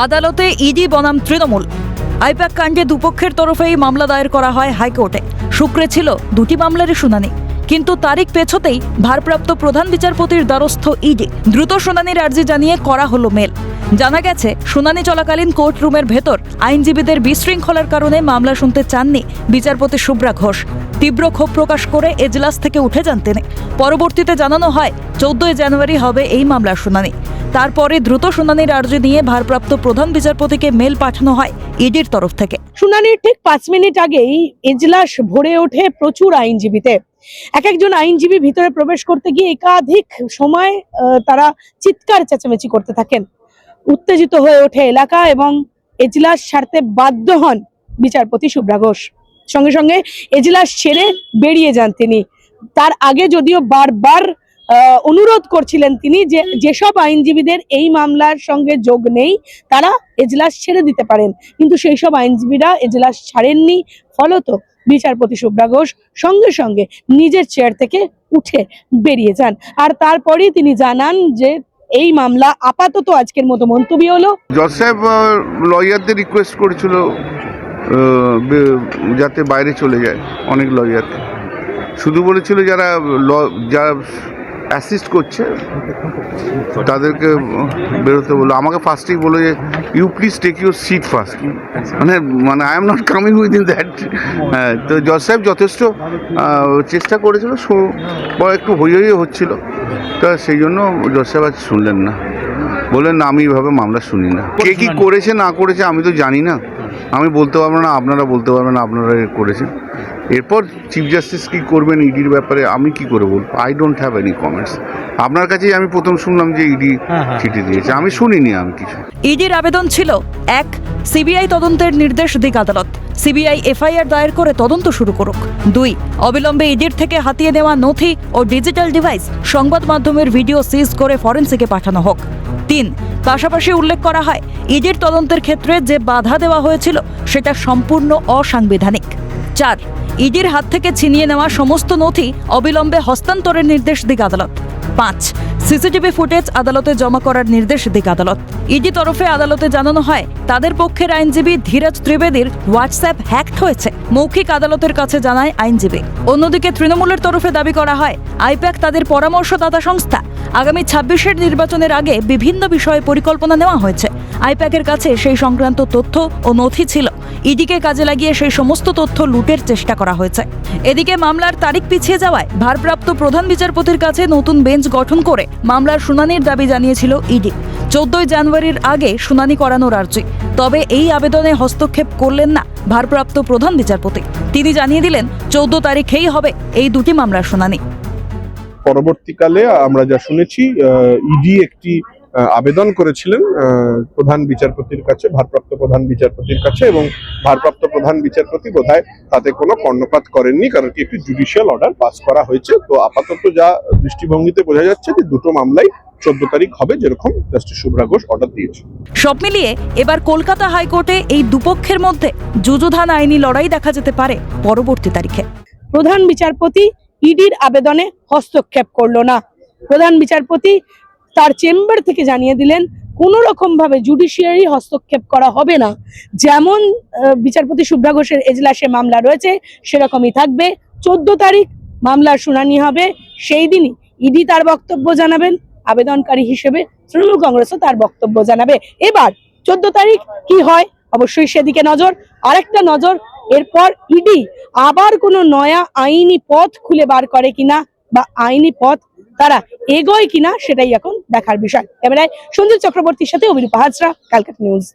আদালতে ইডি বনাম তৃণমূল। আইপ্যাক কাণ্ডে দুপক্ষের তরফেই মামলা দায়ের করা হয় হাইকোর্টে। শুক্রে ছিল দুটি মামলারই শুনানি, কিন্তু তারিখ পেছোতেই ভারপ্রাপ্ত প্রধান বিচারপতির দ্বারস্থ ইডি। দ্রুত শুনানির আর্জি জানিয়ে করা হলো মেল। জানা গেছে, শুনানি চলাকালীন কোর্ট রুমের ভেতর আইনজীবীদের বিশৃঙ্খলার কারণে মামলা শুনতে চাননি বিচারপতি শুভ্রা ঘোষ। তীব্র ক্ষোভ প্রকাশ করে এজলাস থেকে উঠে যান তিনি। পরবর্তীতে জানানো হয় 14 জানুয়ারি হবে এই মামলার শুনানি। তারপরে দ্রুত শুনানির আর্জি নিয়ে ভারপ্রাপ্ত প্রধান বিচারপতিকে মেল পাঠানো হয় ইডির তরফ থেকে। শুনানির ঠিক 5 মিনিট আগেই এজলাস ভরে ওঠে প্রচুর আইনজীবীতে। একজন আইনজীবী ভিতরে প্রবেশ করতে গিয়ে একাধিক সময় তারা চিৎকার চেঁচামেচি করতে থাকেন। উত্তেজিত হয়ে ওঠে এলাকা এবং এজলাস ছাড়তে বাধ্য হন বিচারপতি শুভ্রা ঘোষ। সঙ্গে সঙ্গে এজলাস ছেড়ে বেরিয়ে যান তিনি। তার আগে যদিও বারবার অনুরোধ করছিলেন তিনি যে যেসব আইনজীবীদের এই মামলার সঙ্গে যোগ নেই তারা এজলাস ছেড়ে দিতে পারেন, কিন্তু সেই সব আইনজীবীরা এজলাস ছাড়েননি। ফলত বিচারপতি শুভ্রা ঘোষ সঙ্গে সঙ্গে নিজের চেয়ার থেকে উঠে বেরিয়ে যান। আর তারপরেই তিনি জানান যে এই মামলা আপাতত আজকের মতো মন্তব্য হলো। জজ সাহেব লয়ারদের রিকোয়েস্ট করেছিল যাতে বাইরে চলে যায়। অনেক লয়ার শুধু বলেছিল যারা অ্যাসিস্ট করছে তাদেরকে বেরোতে বললো। আমাকে ফার্স্টেই বলে যে you please take your seat first, মানে I am not coming within that. হ্যাঁ, তো জজ সাহেব যথেষ্ট চেষ্টা করেছিল, একটু হইই হচ্ছিল, তো সেই জন্য জজ সাহেব আজ শুনলেন না, বললেন না আমি এইভাবে মামলা শুনি না। কে কী করেছে না করেছে আমি তো জানি না, আমি বলতে পারবো না, আপনারা বলতে পারবেন না আপনারা করেছেন। এরপর চিফ জাস্টিস কি করবেন ইডির ব্যাপারে আমি কি করে বলবো? I don't have any comments. আপনার কাছেই আমি প্রথম শুনলাম যে ইডি চিঠি দিয়েছে, আমি শুনিনি আমি কিছু। ইডির আবেদন ছিল 1. সিবিআই তদন্তের নির্দেশ দিক আদালত, সিবিআই এফআইআর দায়ের করে তদন্ত শুরু করুক। 2. অবিলম্বে ইডির থেকে হাতিয়ে নেওয়া নথি ও ডিজিটাল ডিভাইস সংবাদ মাধ্যমের ভিডিও সিজ করে ফরেন্সিকে পাঠানো হোক। 3. পাশাপাশি উল্লেখ করা হয় ইডির তদন্তের ক্ষেত্রে যে বাধা দেওয়া হয়েছিল সেটা সম্পূর্ণ অসাংবিধানিক। 4. ইডির হাত থেকে ছিনিয়ে নেওয়া সমস্ত নথি অবিলম্বে হস্তান্তরের নির্দেশ দিক আদালত। 5. সিসিটিভি ফুটেজ আদালতে জমা করার নির্দেশ দিক আদালত। ইডি তরফে আদালতে জানানো হয় তাদের পক্ষের আইনজীবী ধীরাজ ত্রিবেদীর হোয়াটসঅ্যাপ হ্যাকড হয়েছে, মৌখিক আদালতের কাছে জানায় আইনজীবী। অন্যদিকে তৃণমূলের তরফে দাবি করা হয় আইপ্যাক তাদের পরামর্শদাতা সংস্থা। আগামী 26-এর নির্বাচনের আগে বিভিন্ন বিষয়ে পরিকল্পনা নেওয়া হয়েছে। আইপ্যাকের কাছে সেই সংক্রান্ত তথ্য ও নথি ছিল। ইডিকে কাজে লাগিয়ে সেই সমস্ত তথ্য লুটের চেষ্টা করা হয়েছে। এদিকে মামলার তারিখ পিছিয়ে যাওয়ায় ভারপ্রাপ্ত প্রধান বিচারপতির কাছে নতুন বেঞ্চ গঠন করে মামলার শুনানির দাবি জানিয়েছিল ইডি। 14 জানুয়ারির আগে শুনানি করানোর আর্জি। তবে এই আবেদনে হস্তক্ষেপ করলেন না ভারপ্রাপ্ত প্রধান বিচারপতি। তিনি জানিয়ে দিলেন 14 তারিখেই হবে এই দুটি মামলার শুনানি। পরবর্তীকালে আমরা যা শুনেছি ইডি একটি আবেদন করেছিলেন প্রধান বিচারপতির কাছে, ভারপ্রাপ্ত প্রধান বিচারপতির কাছে, এবং ভারপ্রাপ্ত প্রধান বিচারপতি বোধহয় তাতে কোনো কর্ণপাত করেননি, কারণ কি একটি জুডিশিয়াল অর্ডার পাস করা হয়েছে। তো আপাতত যা দৃষ্টিভঙ্গিতে বোঝা যাচ্ছে যে দুটো মামলাই 14 তারিখ হবে, যেরকম জাস্টিস শুভ্রা ঘোষ অর্ডার দিয়েছে। সব মিলিয়ে এবার কলকাতা হাইকোর্টে এই দুপক্ষের মধ্যে যুযুধান আইনি লড়াই দেখা যেতে পারে পরবর্তী তারিখে। প্রধান বিচারপতি ইডির আবেদনে হস্তক্ষেপ করলো না। প্রধান বিচারপতি তার চেম্বার থেকে জানিয়ে দিলেন কোনো রকম ভাবে জুডিশিয়ারি হস্তক্ষেপ করা হবে না। যেমন বিচারপতি শুভ্রা ঘোষের এজলাসে মামলা রয়েছে সেরকমই থাকবে। 14 তারিখ মামলার শুনানি হবে, সেই দিনই ইডি তার বক্তব্য জানাবেন, আবেদনকারী হিসেবে তৃণমূল কংগ্রেসও তার বক্তব্য জানাবে। এবার 14 তারিখ কি হয় অবশ্যই সেদিকে নজর। আরেকটা নজর, এরপর ইডি আবার কোনো নয়া আইনি পথ খুলে বার করে কিনা বা আইনি পথ তারা এগোয় কিনা সেটাই এখন দেখার বিষয়। ক্যামেরায় সঞ্জীব চক্রবর্তীর সাথে অভিরূপা হাজরা, ক্যালকাটা নিউজ।